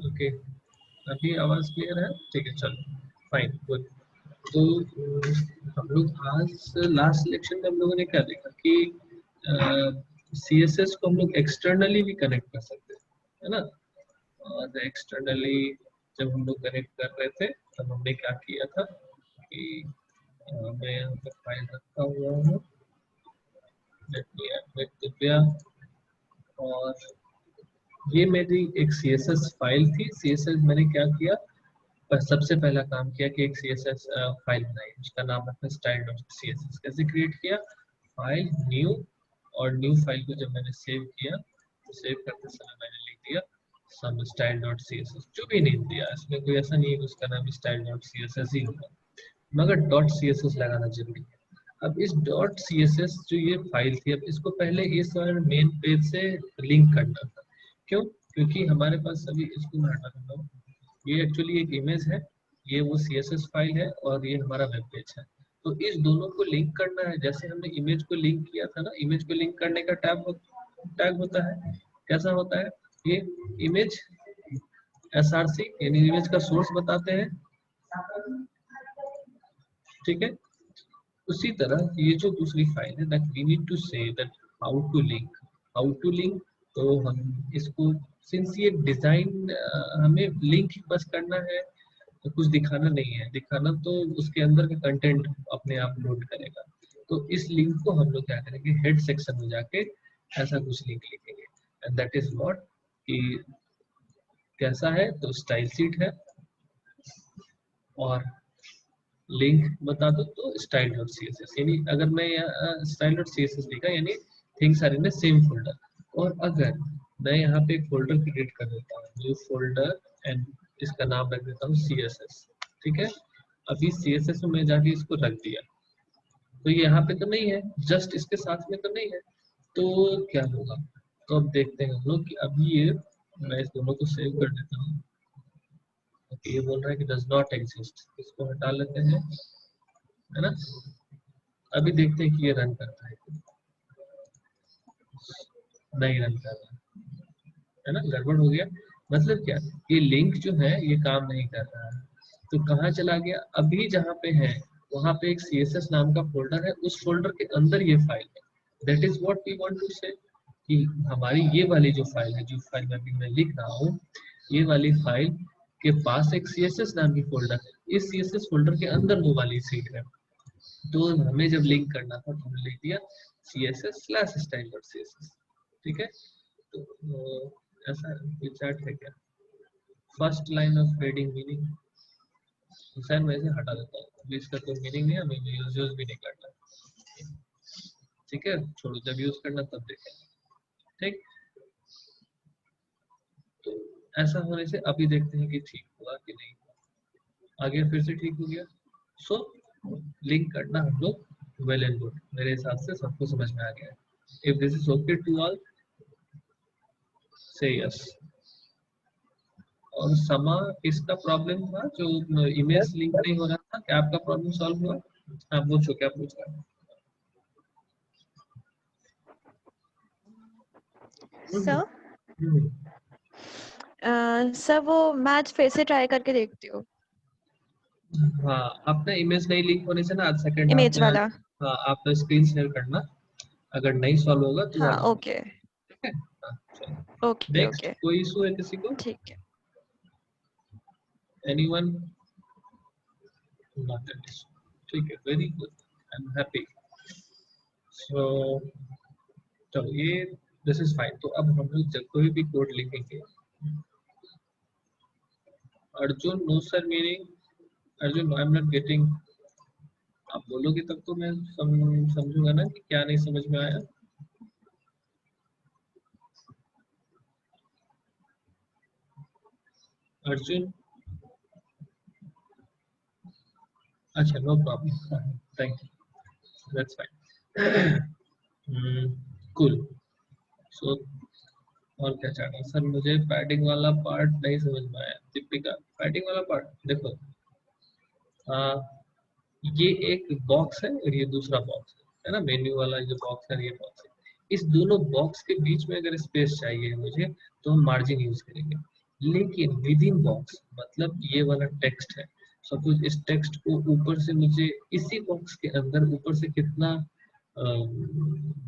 Okay, अभी आवाज clear है? ठीक है, चलो फाइन गुड। तो हम लोग आज लास्ट सिलेक्शन में हम लोगों ने क्या देखा कि CSS को हम लोग एक्सटर्नली भी कनेक्ट कर सकते हैं, है ना। और एक्सटर्नली जब हम लोग कनेक्ट कर रहे थे तब हमने क्या किया था कि मैं यहाँ पर फाइल रखा हुआ हूँ, दिव्या, और ये मेरी एक CSS फाइल थी। CSS मैंने क्या किया, पर सबसे पहला काम किया कि एक CSS फाइल बनाई, उसका नाम रखा style.css। कैसे क्रिएट किया, फाइल न्यू, और न्यू फाइल को जब मैंने सेव किया तो सेव करते समय मैंने लिख दिया some style.css, जो भी नेम दिया इसमें कोई ऐसा नहीं है कि उसका नाम style.css ही होगा, मगर .css लगाना जरूरी है। अब इस .css जो ये फाइल थी, अब इसको पहले इस मेन पेज से लिंक करना था। क्यों? क्योंकि हमारे पास अभी, इसको मैं हटा देता हूँ, ये एक्चुअली एक इमेज है, ये वो CSS फाइल है और ये हमारा वेब पेज है। तो इस दोनों को लिंक करना है। जैसे हमने इमेज को लिंक किया था ना, इमेज को लिंक करने का टैग होता है। कैसा होता है ये, इमेज src, यानी इमेज का सोर्स बताते हैं, ठीक है। उसी तरह ये जो दूसरी फाइल है, that we need to say that how to link. तो हम इसको, सिंस ये डिजाइन हमें लिंक बस करना है, तो कुछ दिखाना नहीं है, दिखाना तो उसके अंदर का कंटेंट अपने आप लोड करेगा। तो इस लिंक को हम लोग क्या करेंगे, हेड सेक्शन में जाके ऐसा कुछ लिंक लिखेंगे, एंड दैट इज व्हाट, कि कैसा है, तो स्टाइल सीट है, और लिंक बता दो तो style.css, यानी अगर मैं style.css लिखा यानी things are in the same folder. और अगर मैं यहाँ पे एक फोल्डर क्रिएट कर देता हूँ, न्यू फोल्डर, एंड इसका नाम रख देता हूँ CSS, ठीक है। अभी CSS में मैं जाके इसको रख दिया, तो ये यहाँ पे तो नहीं है, जस्ट इसके साथ में तो नहीं है, तो क्या होगा। तो अब देखते हैं हम लोग कि अभी ये, मैं इस दोनों को सेव कर देता हूँ। ओके, ये बोल रहा है कि डज नॉट एग्जिस्ट, इसको हटा लेते हैं, है ना। अभी देखते हैं कि ये रन करता है, नहीं रन कर रहा है ना, गड़बड़ हो गया। मतलब क्या, ये लिंक जो है ये काम नहीं कर रहा है, तो कहाँ चला गया, अभी जहाँ पे है वहाँ पे एक CSS नाम का फोल्डर है, उस फोल्डर के अंदर ये फाइल है। That is what we want to say, कि हमारी ये वाली जो फाइल है, जो फाइल में अभी मैं लिख रहा हूँ, ये वाली फाइल के पास एक CSS नाम की फोल्डर है, इस CSS फोल्डर के अंदर वो वाली सीट है। तो हमें जब लिंक करना था तो हमने लिख दिया CSS/style.css, ठीक है। तो ऐसा चैट है क्या, first line of heading meaning, शायद मैं इसे हटा देता हूँ, अभी इसका कोई मीनिंग नहीं है, हमें यूज भी नहीं करना, ठीक है, छोड़ो, जब यूज करना तब देखें, ठीक। तो ऐसा होने से अभी देखते हैं कि ठीक हुआ कि नहीं, आगे फिर से ठीक हो गया। सो लिंक करना हम लोग वेल एंड गुड, मेरे हिसाब से सबको समझ में आ गया है। If this is okay to all, say yes. और समा, किसका प्रॉब्लम था, जो इमेज लिंक नहीं हो रहा था, क्या आपका प्रॉब्लम सॉल्व हुआ? हाँ पूछो, क्या पूछ रहा है? सर वो मैच फिर से ट्राई करके देखती हूँ। हाँ, आपने इमेज नहीं लिंक होने से ना, आज सेकंड हाफ इमेज में वाला। हाँ, आप स्क्रीन शेयर करना, अगर नहीं सॉल्व होगा तो हाँ आज, ओके ठीक है। हाँ, चलो ओके नेक्स्ट, ओके कोई इशू है किसी को? ठीक है। एनीवन? नॉट एन इशू, ठीक है, very good, I am happy. So चलो, ये दिस इज फाइन। तो अब हम लोग जब कोई भी कोड लिखेंगे, Arjun no sir meaning, Arjun I am not getting, आप बोलोगे तब तो मैं समझूंगा ना कि क्या नहीं समझ में आया। अर्जुन, अच्छा, no problem, thank you, that's fine, cool. So और क्या चाहना सर, मुझे पैडिंग वाला पार्ट नहीं समझ में आया। दीपिका, पैडिंग वाला पार्ट देखो, ये एक बॉक्स है और ये दूसरा बॉक्स है ना, मेन्यू वाला जो बॉक्स है ये बॉक्स है। इस दोनों बॉक्स के बीच में अगर स्पेस चाहिए मुझे तो हम मार्जिन यूज करेंगे। लेकिन विद इन बॉक्स मतलब ये वाला टेक्स्ट है, सपोज इस टेक्स्ट को ऊपर से मुझे इसी बॉक्स के अंदर ऊपर से कितना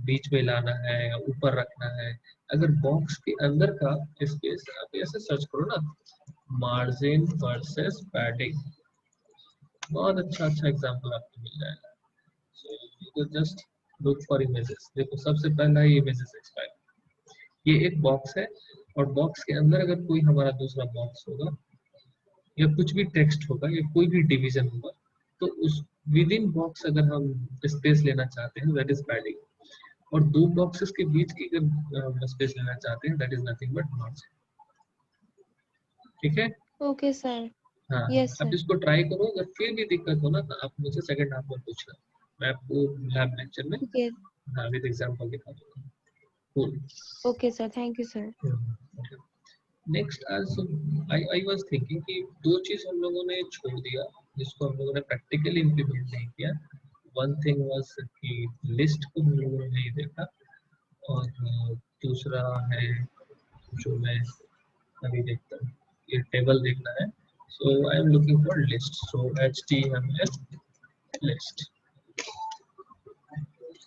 बीच में लाना है या ऊपर रखना है। अगर बॉक्स के अंदर का स्पेस आप ऐसे सर्च करो ना, मार्जिन वर्सेस पैडिंग, बहुत अच्छा अच्छा एग्जांपल आपको मिल जाएगा। सो यू को जस्ट लुक फॉर इमेजेस। देखो सबसे पहला ही इमेजेस एक्सपायर, ये एक बॉक्स है और बॉक्स के अंदर अगर कोई हमारा दूसरा बॉक्स होगा या कुछ भी टेक्स्ट होगा या कोई भी डिवीजन होगा तो उस विद इन बॉक्स अगर हम स्पेस लेना चाहते हैं दैट इज पैडिंग, और दो बॉक्सेस के बीच की अगर हम स्पेस लेना चाहते हैं that is nothing but margin. ठीक है, ओके सर। हाँ। यस आप सर। इसको ट्राई करो, अगर फिर भी दिक्कत हो ना तो आप मुझे सेकंड हाफ में पूछना, मैं आपको लैब लेक्चर में ओके। हाँ विद एग्जांपल दिखा दूंगा। cool। Okay sir, thank you sir. Next आज आई वाज थिंकिंग कि दो चीज हम लोगों ने छोड़ दिया जिसको हम लोगों ने प्रैक्टिकली इम्प्लीमेंट नहीं किया। वन थिंग वाज कि लिस्ट को हम लोगों ने नहीं देखा, और दूसरा है जो मैं अभी देखता हूँ, ये टेबल देखना है। So I am looking for list, so HTML list,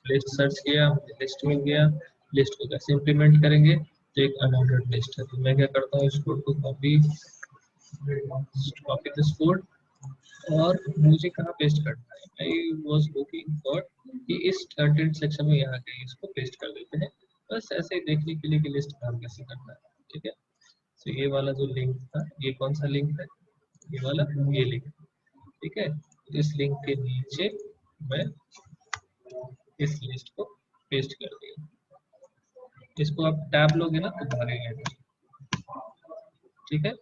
list search किया, लिस्ट मिल गया। लिस्ट को कैसे इम्प्लीमेंट करेंगे, तो एक अनऑर्डर्ड लिस्ट है, तो मैं क्या करता हूँ इस कोड को कॉपी दिस कोड, और मुझे कहाँ पेस्ट करना है। आई वाज लुकिंग फॉर कि इस कंटेंट सेक्शन में यहाँ के इसको पेस्ट कर देते हैं, बस ऐसे ही देखने के लिए कि लिस्ट काम कैसे करना है। ठीक है, तो ये वाला जो लिंक था, ये कौन सा लिंक है, ये वाला, ये लिंक। ठीक है, इस लिंक के नीचे मैं इस लिस्ट को पेस्ट कर दिया। इसको आप टैब लोगे ना तो भागेगा। ठीक है,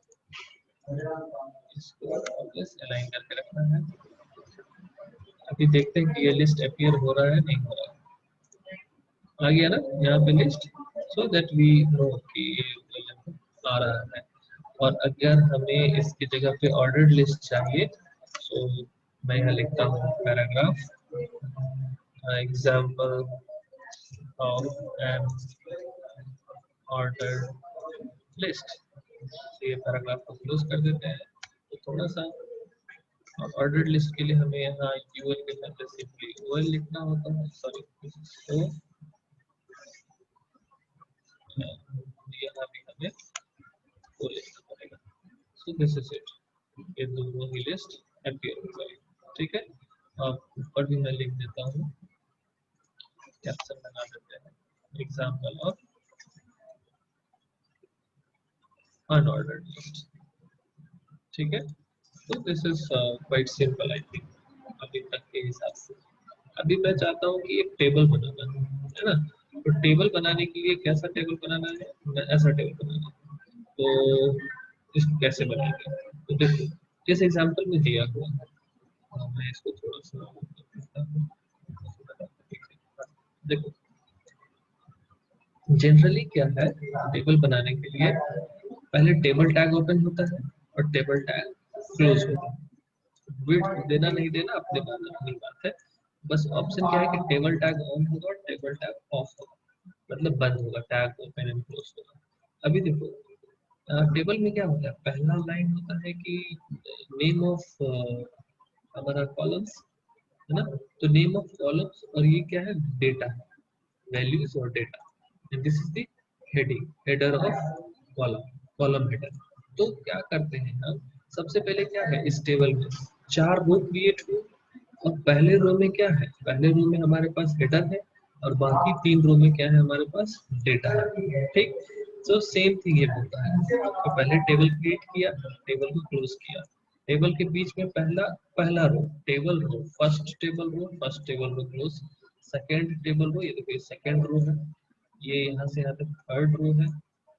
इसको बस अलाइन करके रखना है। अभी देखते हैं कि ये लिस्ट अपीयर हो रहा है नहीं हो रहा है। आ गया ना यहाँ पे list, so that we know कि ये आ रहा है। और अगर हमें इसकी जगह पे ऑर्डर्ड लिस्ट चाहिए, सो मैं यहाँ लिखता हूँ paragraph example of N ordered list. ये पैराग्राफ को क्लोज कर देते हैं। तो थोड़ा सा ऑर्डर्ड लिस्ट के लिए हमें यहाँ यूएल के पहले सिंपली ओएल लिखना होता है, सॉरी तो यहाँ भी हमें वो लिखना पड़ेगा। सो दिस इज इट, ये दोनों ही लिस्ट अपीयर हो जाएगी। ठीक है, अब ऊपर भी मैं लिख देता हूँ, कैप्शन बना देते हैं, एग्जाम्पल ऑफ अनऑर्डर्ड लिस्ट। ठीक है, तो this is quite simple I think अभी तक के हिसाब से। अभी मैं चाहता हूँ कि एक टेबल बनाना है ना, तो टेबल बनाने के लिए कैसा टेबल बनाना है, ऐसा टेबल बनाना है। तो इसको कैसे बनाएंगे, तो देखो जिस एग्जांपल में दिया हुआ है, मैं इसको थोड़ा सा देखो। जनरली क्या है, टेबल बनाने के लिए पहले टेबल टैग ओपन होता है और टेबल टैग क्लोज होता है। विड्थ देना नहीं देना अपने बात अपनी बात है, बस ऑप्शन क्या है कि टेबल टैग ऑन होगा और टेबल टैग ऑफ होगा, मतलब बंद होगा, टैग ओपन एंड क्लोज होगा। अभी देखो टेबल में क्या होता है, पहला लाइन होता है कि नेम ऑफ हमारा कॉलम्स, है ना, तो नेम ऑफ कॉलम्स, और ये क्या है, डेटा है, वैल्यूज और data, and this is the heading, header of column, column header. तो क्या करते हैं हम, सबसे पहले क्या है, इस टेबल में 4 रो क्रिएट हुए, और पहले रो में क्या है, पहले रो में हमारे पास हेडर है और बाकी 3 रो में क्या है, हमारे पास डेटा है। ठीक, तो सेम थिंग ये होता है, तो पहले टेबल क्रिएट किया, टेबल को क्लोज किया, टेबल के बीच में पहला पहला row, table row, first table row close, second table row, ये देखिए सेकंड रो है, ये यहाँ से यहाँ तक थर्ड रो है,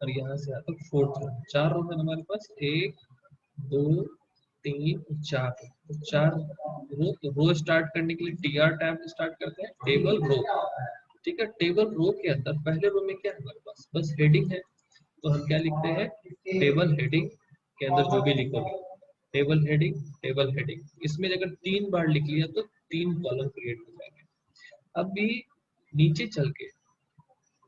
और यहाँ से यहाँ तक फोर्थ रो, 4 रो है हमारे पास, 1 2 3 4, तो 4 रो। तो रो स्टार्ट करने के लिए टीआर टैब स्टार्ट करते हैं, टेबल रो। ठीक है, टेबल रो के अंदर पहले रो में क्या है हमारे पास, बस हेडिंग है, तो हम क्या लिखते हैं, टेबल हेडिंग के अंदर जो भी लिखोगे, टेबल हेडिंग, टेबल हेडिंग, इसमें अगर 3 बार लिख लिया तो 3 कॉलम क्रिएट हो जाएंगे। अभी नीचे चल के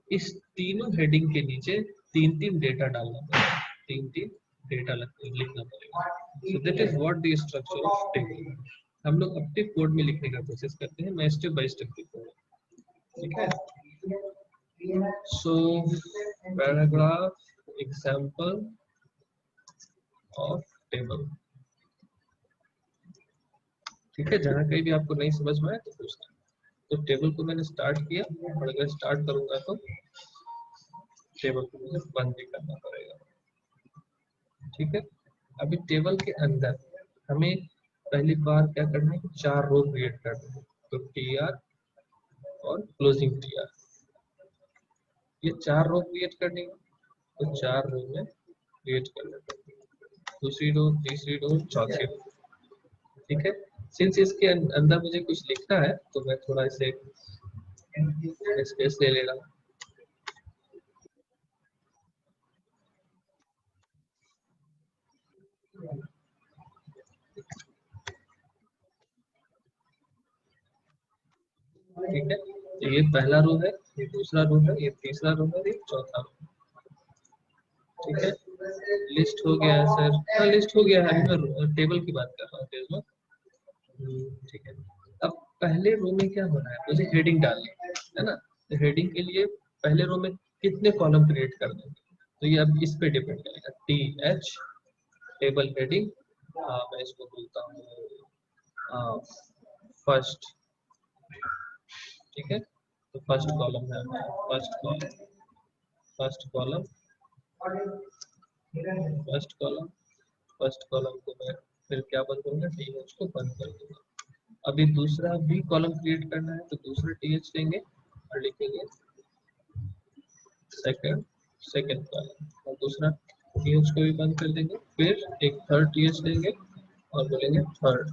इस तीनों हेडिंग के नीचे तीन तीन डेटा डालना पड़ेगा, तीन तीन डेटा लिखना पड़ेगा। So that is what the structure of table. हम लोग अपने कोड में लिखने का कोशिश करते हैं, मैं स्टेप बाय स्टेप लिखूंगा, ठीक है। सो पैराग्राफ एग्जांपल ऑफ टेबल, ठीक है। जहां कहीं भी आपको नहीं समझ में आए तो पूछना। तो टेबल को मैंने स्टार्ट किया, और अगर स्टार्ट करूंगा तो टेबल को मुझे बंद भी करना पड़ेगा, ठीक है। अभी टेबल के अंदर हमें पहली बार क्या करना है, 4 रो क्रिएट करना है। तो टी आर और क्लोजिंग टी आर, ये 4 रो क्रिएट करनी है। तो 4 रो में क्रिएट कर लेते हैं, दूसरी रो, तीसरी रो, चौथी रो, ठीक है। सिंस इसके अंदर मुझे कुछ लिखना है तो मैं थोड़ा इसे स्पेस ले ले रहा हूँ। ठीक है, तो ये पहला रो है, ये दूसरा रो है, ये तीसरा रो है, ये चौथा रो, ठीक है। लिस्ट हो गया है सर, हाँ लिस्ट हो गया है, मैं टेबल की बात कर रहा हूँ टेबल, ठीक है। अब पहले रो में क्या हो रहा है, मुझे हेडिंग डालनी है ना। तो हेडिंग के लिए पहले रो में कितने कॉलम क्रिएट कर देंगे, तो ये अब इस पे डिपेंड करेगा। टी एच टेबल हेडिंग, मैं इसको बोलता हूँ फर्स्ट, ठीक है। तो फर्स्ट कॉलम है, first column, first column, first column, first column को मैं फिर क्या बंद करूंगा, टी एच को बंद कर दूंगा। अभी दूसरा भी कॉलम क्रिएट करना है, तो दूसरा टी एच लेंगे और लिखेंगे सेकंड, सेकंड कॉलम, और दूसरा टी एच को भी बंद कर देंगे। फिर एक थर्ड टी एच लेंगे और बोलेंगे थर्ड,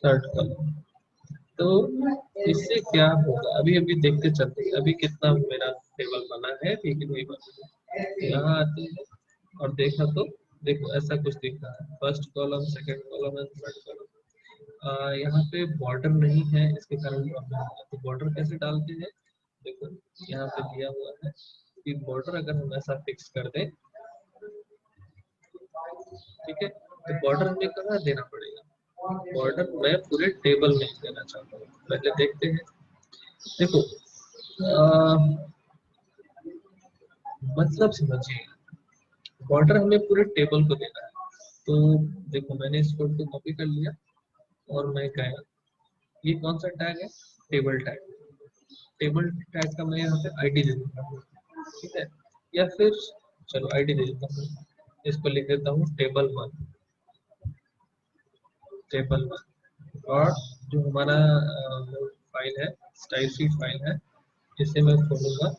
थर्ड कॉलम। तो इससे क्या होगा, अभी अभी देखते चलते हैं अभी कितना मेरा टेबल बना है, ठीक है नहीं बना है। यहाँ आते हैं और देखा तो देखो ऐसा कुछ दिख रहा है, first column, second column and third column. यहाँ पे बॉर्डर नहीं है, इसके कारण प्रॉब्लम है। तो बॉर्डर कैसे डालते हैं, देखो यहाँ पे दिया हुआ है कि बॉर्डर अगर हम ऐसा फिक्स कर दें, ठीक है। तो बॉर्डर हमें कहाँ देना पड़ेगा, बॉर्डर मैं पूरे टेबल में देना चाहता हूँ। पहले देखते हैं, देखो मतलब समझिए, बॉर्डर हमें पूरे टेबल को देना है। तो देखो मैंने इस कोड को कॉपी कर लिया और मैं गया, ये कौन सा टैग है, टेबल टैग। टेबल टैग का मैं यहाँ पे आईडी दे देता हूँ, ठीक है। या फिर चलो आईडी दे देता हूँ, इसको लिख देता हूँ टेबल वन, टेबल वन। और जो हमारा फाइल है, स्टाइल शीट फाइल है, इसे मैं खोलूंगा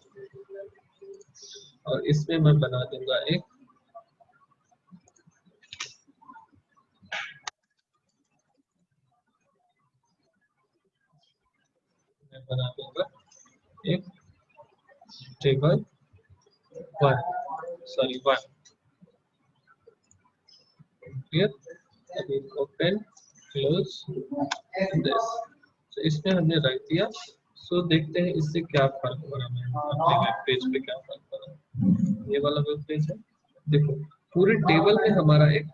और इसमें मैं बना दूंगा एक, मैं बना दूंगा एक table one, sorry one, clear. अभी ओपन क्लोज दिस, तो इसमें हमने रख दिया। सो देखते हैं इससे क्या फर्क पड़ा, मैं अपने वेब पेज पे क्या फर्क पड़ा। ये वाला वेब पेज है, देखो पूरे टेबल में हमारा एक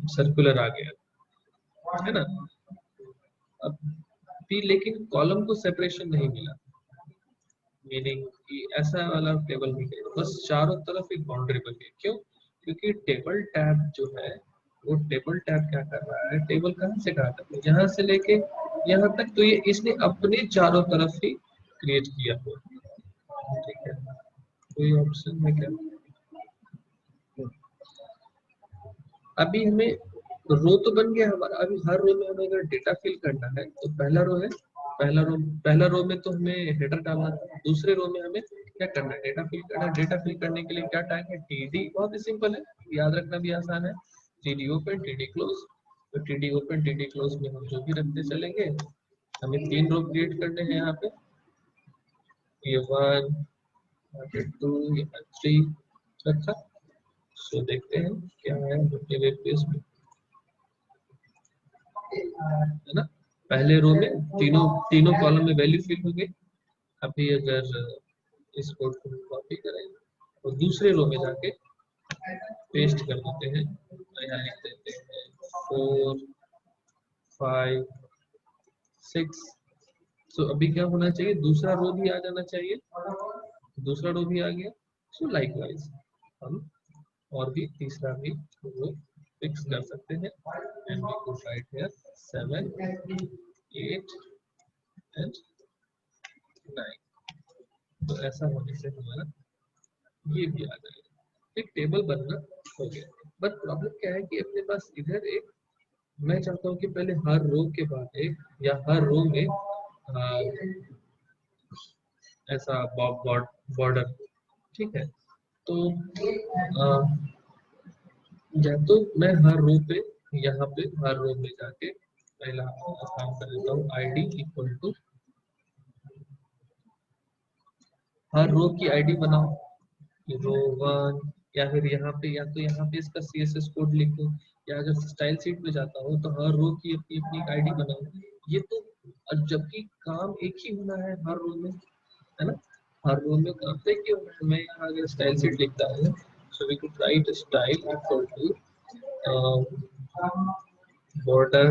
सर्कुलर आ गया है ना। अब भी लेकिन कॉलम को सेपरेशन नहीं मिला, मीनिंग कि ऐसा वाला टेबल नहीं है, बस चारों तरफ एक बाउंड्री बन गई। क्यों, क्योंकि टेबल टैब जो है, वो टेबल टैब क्या कर रहा है, टेबल कहाँ से कहाँ तक, यहाँ से लेके यहाँ तक, तो ये इसने अपने चारों तरफ ही क्रिएट किया हुआ, ठीक है। कोई ऑप्शन है क्या, अभी हमें रो तो बन गया हमारा। अभी हर रो में हमें अगर डेटा फिल करना है, तो पहला रो है, पहला रो में तो हमें हेडर डालना था, दूसरे रो में हमें क्या करना है, डेटा फिल करना है। डेटा फिल करने के लिए क्या टैग है, टीडी, बहुत ही सिंपल है, याद रखना भी आसान है, टीडी ओपन टीडी क्लोज। तो टीडी ओपन टीडी क्लोज में हम जो भी रखते चलेंगे, हमें 3 रो क्रिएट करने हैं यहाँ पे, ये वन, ये टू, ये थ्री रखा। सो देखते हैं क्या है वेब पेज में, है ना। पहले रो में तीनों तीनों कॉलम में वैल्यू फिल हो गई। अभी अगर इस कोड को कॉपी करें और दूसरे रो में जाके पेस्ट कर देते हैं, तो यहाँ लिख देते हैं 4 5 6। सो अभी क्या होना चाहिए, दूसरा रो भी आ जाना चाहिए, दूसरा रो भी आ गया। सो लाइकवाइज हम और भी तीसरा भी रो फिक्स कर सकते हैं, and we could write here 7 8 and 9। तो ऐसा होने से हमारा ये भी आ जाएगा, एक टेबल बनना हो गया। बट प्रॉब्लम क्या है कि अपने पास इधर एक, मैं चाहता हूँ कि पहले हर रो के बाद एक या हर रो में ऐसा बॉर्डर, ठीक है। तो या तो मैं हर रो पे, यहाँ पे हर रो में जाके पहला काम कर देता हूँ, आईडी इक्वल टू हर रो की आईडी बनाओ, रो 1, या फिर यहाँ पे, या तो यहाँ पे इसका CSS कोड लिखो, या अगर स्टाइल शीट में जाता हूँ तो हर रो की अपनी अपनी आईडी बनाओ। ये तो जबकि काम एक ही होना है हर रो में, है ना। हर रो में काम तो एक ही होना है। मैं यहाँ अगर स्टाइल शीट लिखता हूँ, so we could write style equal to border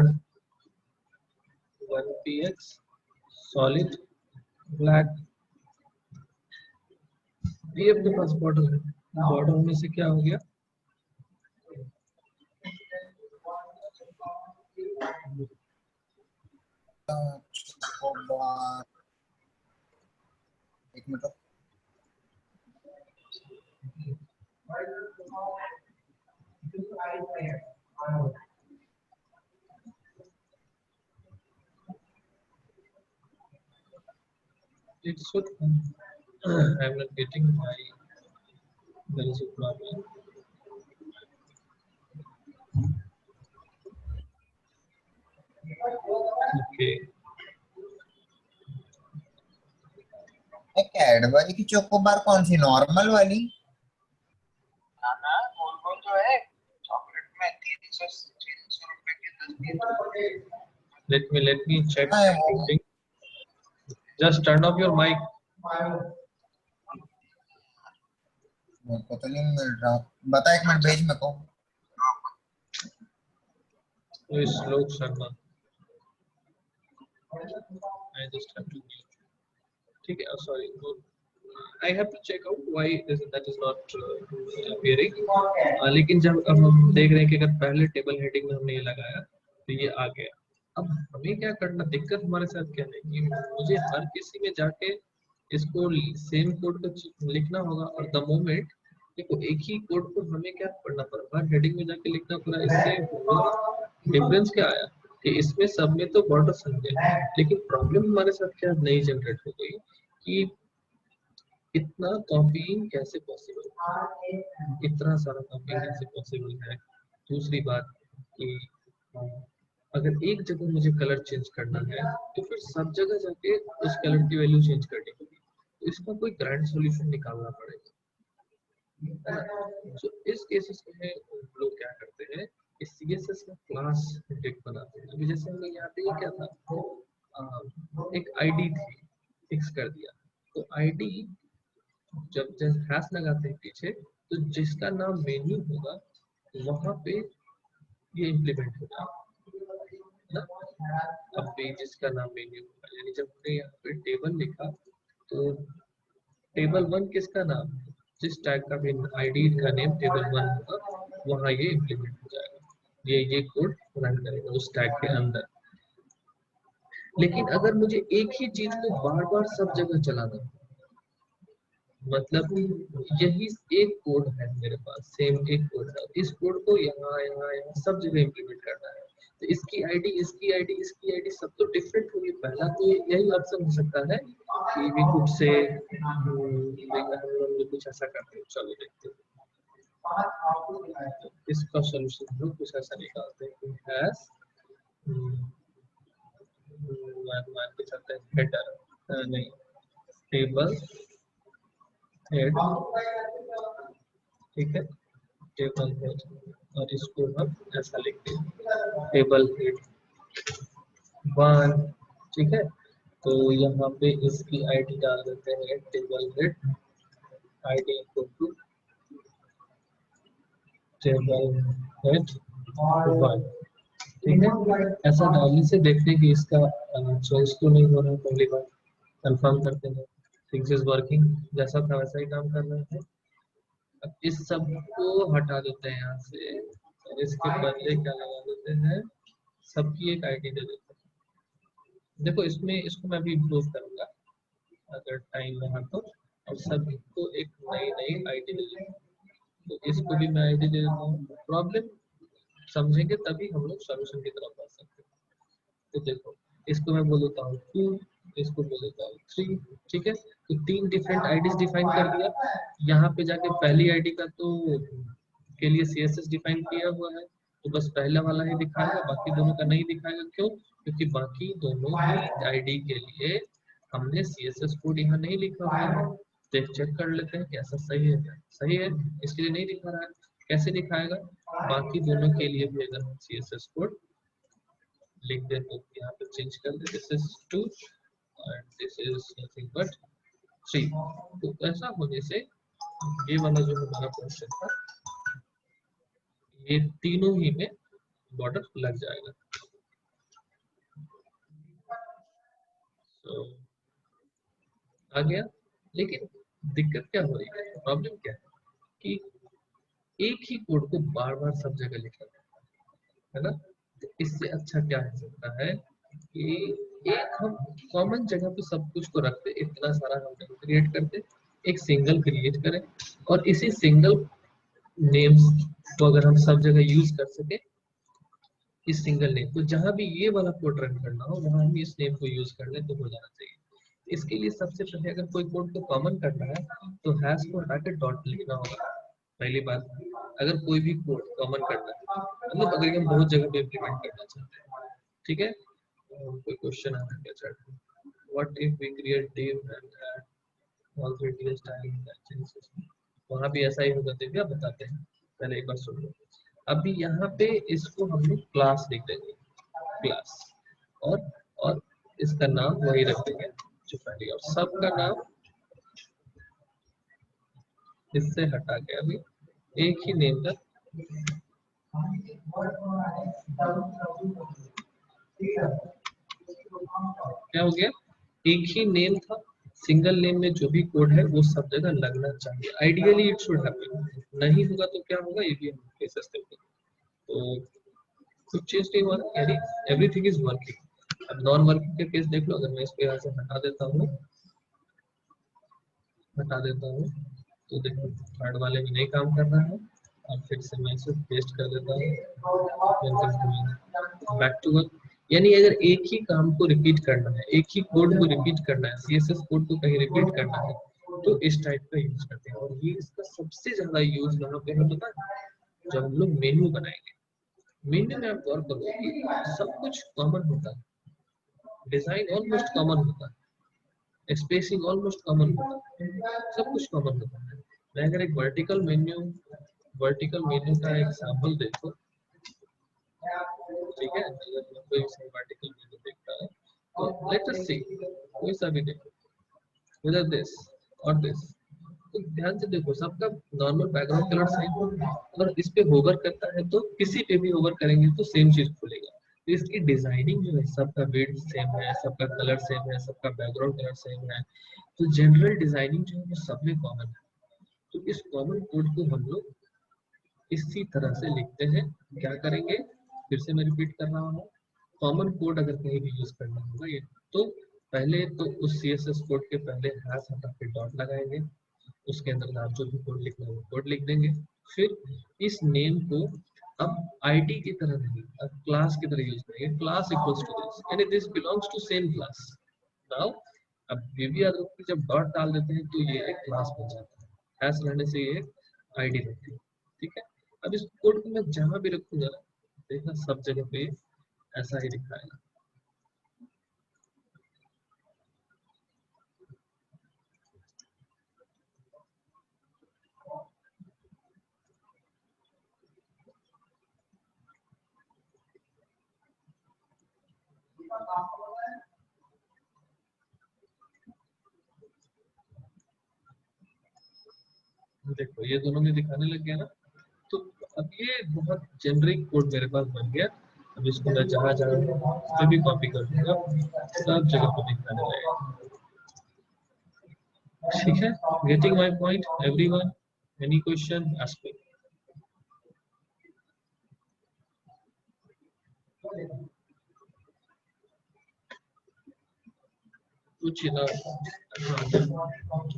1px solid black। ये अपने पास बॉर्डर है, बॉर्डर में से क्या हो गया, एक minute it's what I'm not getting why there is a problem. Okay, Cadbury की चोकोबार कौन सी, नॉर्मल वाली? ना गोल गोल जो है चॉकलेट में 300 रुपए की 10 let me check हाँ, something. Just turn off your mic. मेरे को तो नहीं मिल रहा, बता एक मिनट, भेज मेरे को। Slok Sharma, I just have to, ठीक है, sorry, I have to check out why that is not appearing। लेकिन जब अब हम देख रहे हैं कि अगर पहले टेबल हेडिंग में हमने ये लगाया तो ये आ गया। अब हमें क्या करना, दिक्कत हमारे साथ क्या है कि मुझे हर किसी में जाके इसको सेम कोड को लिखना होगा, और द मोमेंट देखो एक ही कोड को हमें क्या पढ़ना पड़ा, हर हेडिंग में जाके लिखना पड़ा। इससे डिफरेंस क्या आया कि इसमें सब में तो बॉर्डर समझे, लेकिन प्रॉब्लम हमारे साथ क्या नई जनरेट हो गई कि इतना कॉपीइंग कैसे पॉसिबल, इतना सारा कॉपीइंग कैसे पॉसिबल है। दूसरी बात कि अगर एक जगह मुझे कलर चेंज करना है तो फिर सब जगह जाके उस कलर की वैल्यू चेंज करनी होगी, तो इसका कोई ग्रैंड सॉल्यूशन निकालना पड़ेगा, है ना। तो इस केसेस में हम लोग क्या करते हैं, इस CSS का क्लास डिक बनाते हैं। अभी जैसे हमने यहाँ पे ये क्या था, एक आईडी थी, फिक्स कर दिया। तो आईडी जब हैश लगाते हैं पीछे, तो जिसका नाम मेन्यू होगा वहां पे ये इम्प्लीमेंट होगा, है ना। अब भी जिसका नाम मेन्यू होगा, यानी जब हमने यहाँ पे टेबल लिखा तो टेबल 1 किसका नाम है, जिस टैग का भी आईडी का नेम टेबल 1 होगा वहां ये इम्प्लीमेंट हो जाएगा, ये कोड रन करेगा उस टैग के अंदर। लेकिन अगर मुझे एक ही चीज को बार बार सब जगह चलाना, मतलब यही एक कोड है मेरे पास, सेम एक कोड है, इस कोड को यहाँ यहाँ यहाँ सब जगह इम्प्लीमेंट करना है, तो इसकी आईडी इसकी आईडी इसकी आईडी सब तो डिफरेंट होगी। पहला तो यही ऑप्शन हो सकता है कि वी कुड से हम कुछ ऐसा करते हैं, चलो देखते हैं इसका सॉल्यूशन। हम लोग कुछ ऐसा निकालते हैं कि हैश मान के चलते हैं हेडर, नहीं टेबल हेड, ठीक है, टेबल हेड, और इसको हम ऐसा लिखते हैं टेबल हेड वन, ठीक है। तो यहाँ पे इसकी आईडी डाल देते हैं table head ID equal to table head one, ठीक है। ऐसा डालने से देखते हैं कि इसका चॉइस तो नहीं हो रहा है, पहली बार कंफर्म करते हैं थिंग्स इज वर्किंग, जैसा था वैसा ही काम कर रहा है। अब इस सब को हटा देते हैं यहाँ से और इसके बदले क्या लगा देते हैं, सबकी एक आईडी दे देते हैं। देखो इसमें इसको मैं भी इम्प्रूव करूंगा अगर टाइम रहा तो, और सबको एक नई नई आईडी दे देता हूँ। तो इसको भी मैं आईडी दे देता हूँ। प्रॉब्लम समझेंगे तभी हम लोग सॉल्यूशन की तरफ बढ़ सकते हैं। तो देखो इसको मैं बोल देता हूँ 2, इसको बोल देता हूँ 3, ठीक है। तो 3 डिफरेंट आईडीज डिफाइन कर दिया। यहाँ पे जाके पहली आईडी का तो के लिए CSS डिफाइन किया हुआ है, तो बस पहला वाला ही दिखाएगा, बाकी दोनों का नहीं दिखाएगा। क्यों? क्योंकि बाकी दोनों आईडी के लिए हमने CSS कोड यहाँ नहीं लिखा हुआ है। तो चेक कर लेते हैं कि ऐसा सही है क्या? सही है, इसके लिए नहीं दिखा रहा है। कैसे दिखाएगा? बाकी दोनों के लिए भी अगर हम CSS कोड लिख दे तो यहाँ पे चेंज कर दे, this is 2 and this is nothing but 3। तो ऐसा होने से ये वाला जो हमारा क्वेश्चन था ये तीनों ही में बॉर्डर लग जाएगा। तो आ गया। लेकिन दिक्कत क्या हो रही है, प्रॉब्लम क्या है कि एक ही कोड को बार बार सब जगह लिखना है ना। तो इससे अच्छा क्या हो सकता है कि एक हम कॉमन जगह पे सब कुछ को रखते, इतना सारा हम क्रिएट करते, एक सिंगल क्रिएट करें और इसी सिंगल नेम्स को अगर हम सब जगह यूज कर सके, इस सिंगल नेम को जहां भी ये वाला कोड रन करना हो वहां हम इस नेम को यूज कर ले तो हो जाना चाहिए। इसके लिए सबसे पहले अगर कोई कोड को कॉमन करना है तो हैश को हटा के डॉट लिखना होगा। पहली बात, अगर कोई भी कोड कॉमन करना है मतलब अगर हम बहुत जगह पे इम्प्लीमेंट करना चाहते हैं, ठीक है। कोई क्वेश्चन आ रहा है चैट में, what if we create div and add all three tier styling that changes, वहां भी ऐसा ही होगा। तो क्या बताते हैं, पहले एक बार सुन लो। अभी यहाँ पे इसको हम लोग क्लास लिख देंगे, क्लास, और इसका नाम वही रख देंगे जो पहले, और सबका नाम इससे हटा के अभी एक ही नेम का क्या हो गया, एक ही नेम था। सिंगल नेम में जो भी कोड है वो सब जगह लगना चाहिए। आइडियली इट शुड हैपन, नहीं होगा तो क्या होगा ये भी हम कह सकते हैं। तो कुछ चीज नहीं हुआ, यानी एवरीथिंग इज वर्किंग। अब नॉन वर्किंग के केस देख लो, अगर मैं इसको यहाँ से हटा देता हूँ तो देखो थर्ड वाले में नहीं काम कर रहा है। और फिर से मैं इसे पेस्ट कर देता हूँ, बैक टू वर्क। यानी अगर एक ही काम को रिपीट करना है, एक ही कोड को रिपीट करना है, CSS कोड को कहीं रिपीट करना है, तो इस टाइप का यूज करते हैं। और ये इसका सबसे ज्यादा यूज यहाँ पे है, पता है, जब हम लोग मेन्यू बनाएंगे। मेन्यू में आप गौर करो कि सब कुछ कॉमन होता है, डिजाइन ऑलमोस्ट कॉमन होता है, स्पेसिंग ऑलमोस्ट कॉमन होता है, सब कुछ कॉमन होता है। मैं अगर एक वर्टिकल मेन्यू का एग्जांपल देखो, ठीक है, अगर मैं कोई वर्टिकल मेन्यू देखता है तो लेट अस सी, कोई सा भी देखो, whether this और this, तो ध्यान से देखो सबका नॉर्मल बैकग्राउंड कलर सेम, और इस पे होवर करता है तो किसी पे भी होवर करेंगे तो सेम चीज खुलेगा। तो इसकी डिजाइनिंग जो है, सबका विड्थ सेम है, सबका कलर सेम है, सबका बैकग्राउंड कलर सेम है, तो जनरल डिजाइनिंग जो है वो सब में कॉमन है। तो इस कॉमन कोड को हम लोग इसी तरह से लिखते हैं। क्या करेंगे, फिर से मैं रिपीट कर रहा हूँ, कॉमन कोड अगर कहीं भी यूज करना होगा ये, तो पहले तो उस CSS कोड के पहले हैश हटा के डॉट लगाएंगे, उसके अंदर आप जो भी कोड लिखना है वो कोड लिख देंगे। फिर इस नेम को अब आईडी की तरह नहीं, अब क्लास की तरह यूज करेंगे, क्लास इक्वल्स टू दिस, यानी this belongs to same class. Now अब VBR पे जब डॉट डाल देते हैं तो ये एक क्लास बन जाता है, हैश रहने से ये आईडी रहती है, ठीक है। अब इस कोड को मैं जहां भी रखूंगा, देखना सब जगह पे ऐसा ही दिखाएगा। देखो ये दोनों में दिखाने लग गया ना, तो अब ये बहुत जेनरिक कोड मेरे पास बन गया। अब इसको मैं जहाँ जहाँ भी कॉपी कर दूंगा, सब जगह पे दिखाने लगेगा। ठीक है, getting my point everyone? Any question ask me. कुछ ना,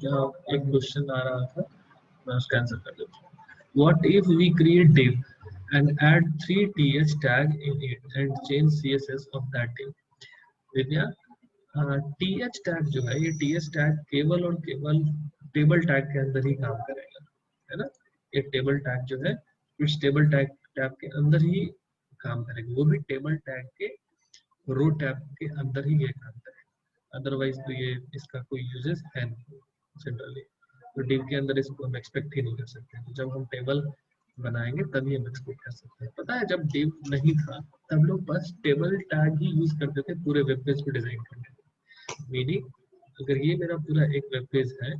यहाँ एक क्वेश्चन आ रहा था, मैं उसका आंसर कर देता हूँ। What if we create div and add 3 th tag in it and change css of that div? Vidya, th tag जो है, ये th tag केवल और केवल टेबल टैग के अंदर ही काम करेगा, है ना? ये टेबल टैग जो है इस टेबल टैग के अंदर ही काम करेगा, वो भी टेबल टैग के रो टैग के अंदर ही ये काम करेगा। अदरवाइज तो ये इसका कोई यूजेस है नहीं जनरली, तो div के अंदर इसको हम एक्सपेक्ट ही नहीं कर सकते। तो जब हम टेबल बनाएंगे तभी हम एक्सपेक्ट कर सकते हैं। पता है जब div नहीं था तब लोग बस टेबल टैग ही यूज करते थे पूरे वेब पेज को डिजाइन करने में। मीनिंग अगर ये मेरा पूरा एक वेब पेज है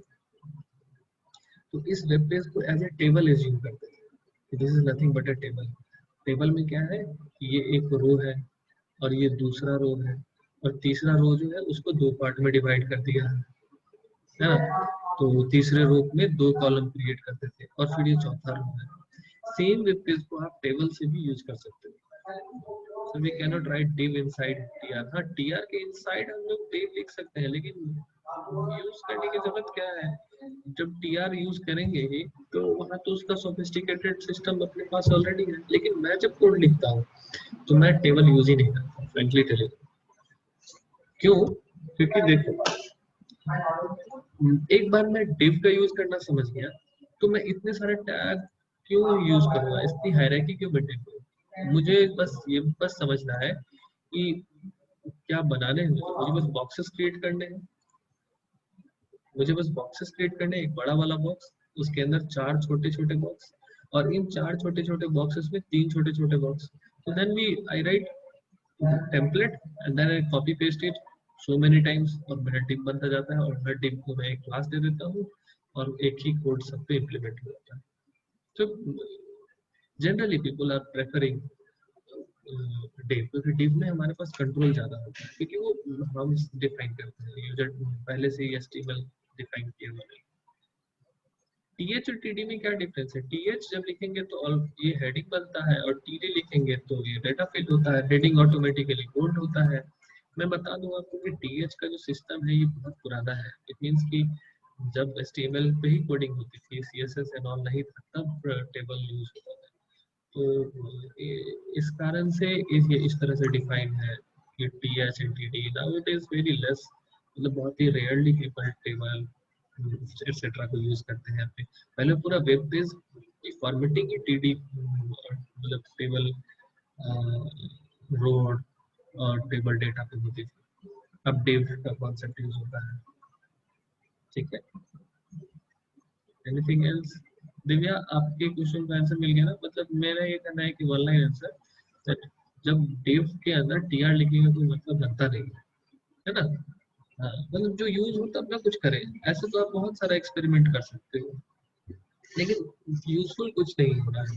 तो इस वेब पेज को एज ए टेबल एज्यूम करते थे। This is nothing but a table. Table में क्या है कि ये एक रो है और ये दूसरा रो है और तीसरा रो जो है उसको दो पार्ट में डिवाइड कर दिया है ना? तो तीसरे रो में 2 कॉलम क्रिएट करते थे और फिर ये चौथा रो है। सेम वेब पेज को आप टेबल से भी यूज कर सकते हो। So we cannot write div inside tr। हाँ, tr के inside हम लोग div लिख सकते हैं, लेकिन यूज करने की जरूरत क्या है? जब tr यूज करेंगे ही तो वहाँ तो उसका सोफिस्टिकेटेड सिस्टम अपने पास ऑलरेडी है। लेकिन मैं जब कोड लिखता हूँ तो मैं टेबल यूज ही नहीं करता, फ्रेंकली टेलिंग। क्यों? क्योंकि देखो, एक बार मैं div का यूज करना समझ गया तो मैं इतने सारे टैग क्यों यूज करूंगा, इतनी हायरार्की क्यों मेंटेन करूं? मुझे बस समझना है कि क्या बनाने हैं मुझे बस बॉक्सेस क्रिएट करने हैं। मुझे बस बॉक्सेस क्रिएट करने हैं, एक बड़ा वाला बॉक्स, उसके अंदर 4 छोटे छोटे बॉक्स और इन 4 छोटे छोटे बॉक्सेस में 3 छोटे छोटे बॉक्स। तो then I write template and then I copy paste it so many times और मेरा टिप बनता जाता है और हर टिप को मैं एक क्लास दे देता हूँ और एक ही कोड सब पे इम्प्लीमेंट हो जाता है। तो generally people are preferring div, क्योंकि div में हमारे पास कंट्रोल ज्यादा होता है, क्योंकि वो हम डिफाइन करते हैं, यूजर पहले से ही HTML डिफाइन किया हुआ है। th और td में क्या डिफरेंस है? th जब लिखेंगे तो ये हेडिंग बनता है और td लिखेंगे तो ये डेटा फील्ड होता है, हेडिंग ऑटोमेटिकली बोल्ड होता है। मैं बता दूं आपको कि th का जो सिस्टम है ये बहुत पुराना है। इट मींस कि जब HTML पे ही कोडिंग होती थी, CSS एंड ऑल नहीं था, तब टेबल यूज होता था। तो इस कारण से ये इस तरह से डिफाइन है कि th and td। Now it is very less, मतलब बहुत ही रेयरली पीपल टेबल एक्सेट्रा को यूज करते हैं। पहले पूरा वेब पेज की फॉर्मेटिंग ही टीडी मतलब टेबल रो और टेबल डेटा पे होती थी। अब div का कॉन्सेप्ट यूज होता है। ठीक है, एनीथिंग एल्स? दिव्या, आपके क्वेश्चन का आंसर मिल गया ना? मतलब मेरा ये कहना है कि वन लाइन आंसर दैट जब div के अंदर tr लिखेंगे कोई मतलब बनता नहीं है ना? हाँ, मतलब जो यूज हो तब ना कुछ करें। ऐसे तो आप बहुत सारा एक्सपेरिमेंट कर सकते हो, लेकिन यूजफुल कुछ नहीं हो रहा है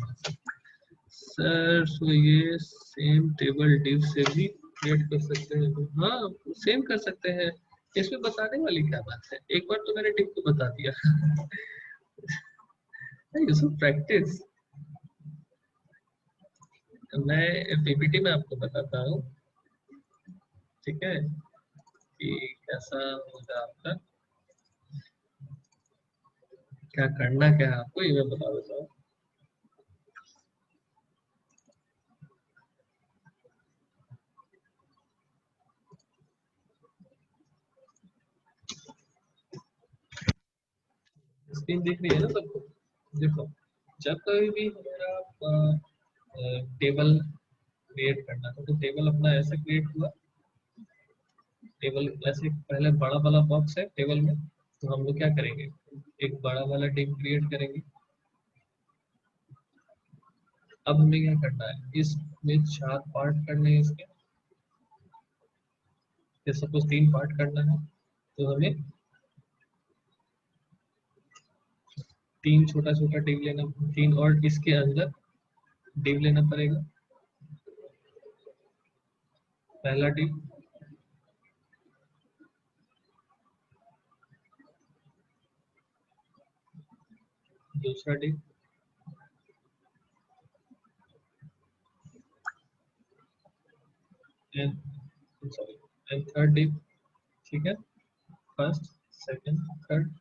सर। सो ये सेम टेबल div से भी क्रिएट कर सकते हैं? हाँ, सेम कर सकते हैं, इसमें बताने वाली क्या बात है? एक बार तो मैंने div को बता दिया। प्रैक्टिस। मैं पीपीटी में आपको बताता हूँ, ठीक है, कि कैसा होगा आपका, क्या करना क्या है आपको, ये मैं बता देता हूँ। स्क्रीन दिख रही है ना सबको? देखो, जब कभी भी हमारा टेबल क्रिएट करना था तो टेबल अपना ऐसे क्रिएट हुआ। टेबल ऐसे पहले बड़ा वाला बॉक्स है टेबल में, तो हम लोग क्या करेंगे, एक बड़ा वाला div क्रिएट करेंगे। अब हमें क्या करना है, इसमें 4 पार्ट करने हैं इसके। या सपोज 3 पार्ट करना है तो हमें 3 छोटा छोटा डिव लेना, 3 और इसके अंदर डिव लेना पड़ेगा। पहला डिव, दूसरा डिव, एंड थर्ड डिव। ठीक है, फर्स्ट, सेकंड, थर्ड।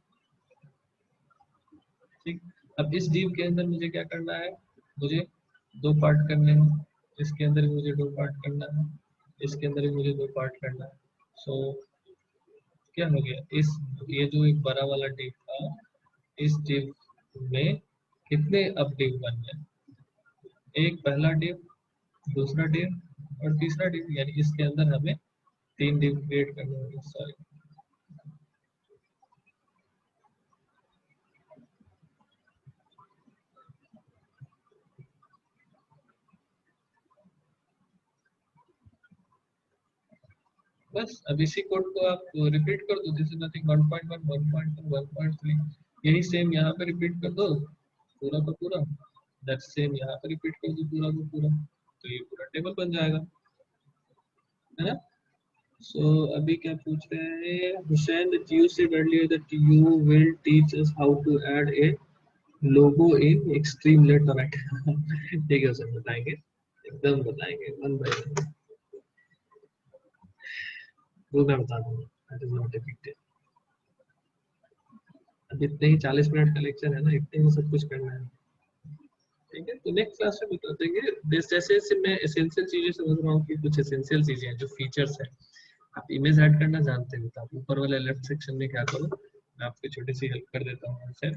ठीक, अब इस डिव के अंदर मुझे क्या करना है, मुझे 2 पार्ट करने हैं, इसके अंदर भी मुझे 2 पार्ट करना है, इसके अंदर भी मुझे 2 पार्ट करना है। सो क्या हो गया, इस ये जो एक बड़ा वाला डिव था, इस डिव में कितने अब डिव बन गए, एक पहला डिव, दूसरा डिव और तीसरा डिव, यानी इसके अंदर हमें 3 डिव क्रिएट करने होंगे। सॉरी, बस अब इसी कोड को आप रिपीट कर दो, दिस इज नथिंग 1.1 1.2 1.3, यही सेम यहाँ पे रिपीट कर दो पूरा का पूरा, दैट सेम यहाँ पे रिपीट कर दो पूरा का पूरा, तो ये पूरा टेबल बन जाएगा, है ना। सो अभी क्या पूछ रहे हैं, Hussain, that you said earlier that you will teach us how to add a logo in Extremlet or ठीक है हुसैन, बताएंगे, एकदम बताएंगे, वन बाय वन वो मैं बता दूंगा, that is not a big deal. अब इतने ही 40 मिनट का लेक्चर है ना, इतने में सब कुछ करना है। ठीक है, तो नेक्स्ट क्लास में बता देंगे, जैसे जैसे मैं एसेंशियल चीजें समझ रहा हूँ कि कुछ एसेंशियल चीजें हैं जो फीचर्स है। आप इमेज ऐड करना जानते हैं तो आप ऊपर वाले लेफ्ट सेक्शन में क्या करो, मैं आपको छोटी सी हेल्प कर देता हूँ। से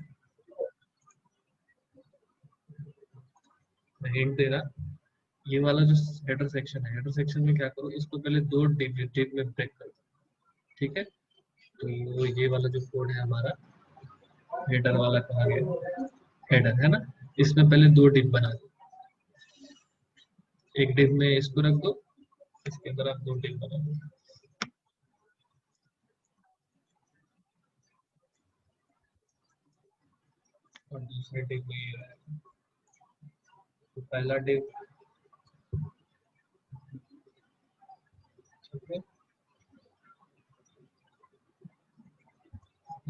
मैं हिंट दे रहा, ये वाला जो हेडर सेक्शन है, हेडर सेक्शन में क्या करो, इसको पहले 2 डिव में ब्रेक कर दो। ठीक है, तो ये वाला जो कोड है हमारा हेडर वाला, कहाँ गया, हेडर है ना, इसमें पहले 2 डिव बना दो, एक डिव में इसको रख दो, इसके अंदर आप 2 डिव बना दो, और दूसरे डिव में ये है, तो पहला डिव, ठीक है,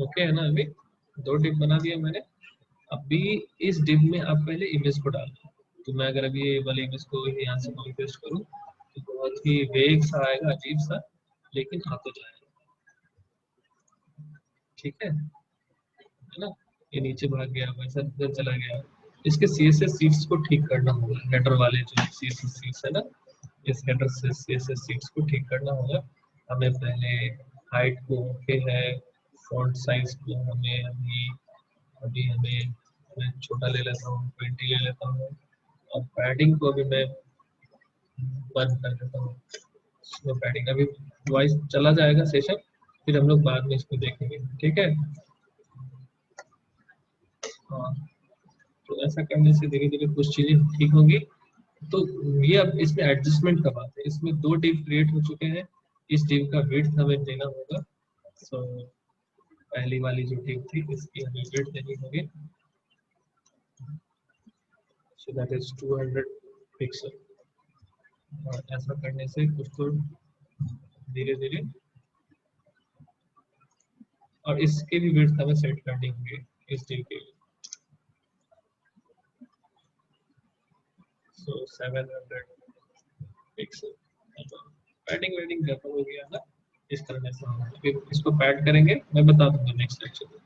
ओके है ना। अभी 2 डिव बना दिया मैंने, अभी इस डिव में आप पहले इमेज को डालो, तो मैं अगर अभी ये वाली इमेज को यहाँ से कॉपी पेस्ट करूँ तो बहुत ही वेग सा आएगा, अजीब सा, लेकिन आ तो जाएगा। ठीक है ना, ये नीचे भाग गया, वैसा इधर चला गया, इसके CSS सीट्स को ठीक करना होगा, हेडर वाले जो CSS सीट्स है ना, इस हेडर से CSS सीट्स को ठीक करना होगा हमें। पहले हाइट को ओके है, फॉन्ट साइज को हमें अभी हमें मैं छोटा ले लेता हूँ, 20 ले लेता हूँ, और पैडिंग को अभी मैं बंद कर देता हूँ, स्लो पैडिंग। अभी वॉइस चला जाएगा सेशन, फिर हम लोग बाद में इसको देखेंगे। ठीक है, हाँ, तो ऐसा करने से धीरे धीरे कुछ चीजें ठीक होंगी। तो ये अब इसमें एडजस्टमेंट का बात है, इसमें 2 डिव क्रिएट हो चुके हैं, इस डिव का विड्थ हमें देना होगा। सो पहली वाली जो डिव थी इसकी हमें विड्थ देनी होगी, सो दैट इज 200 पिक्सल, और ऐसा करने से कुछ तो धीरे धीरे, और इसके भी विड्थ हमें सेट करनी होगी इस डिव के लिए। सो 700 पिक्सल, पैडिंग वेडिंग खत्म हो गया ना, इस तरह से हम फिर इसको पैड करेंगे, मैं बता दूंगा नेक्स्ट लेक्चर में।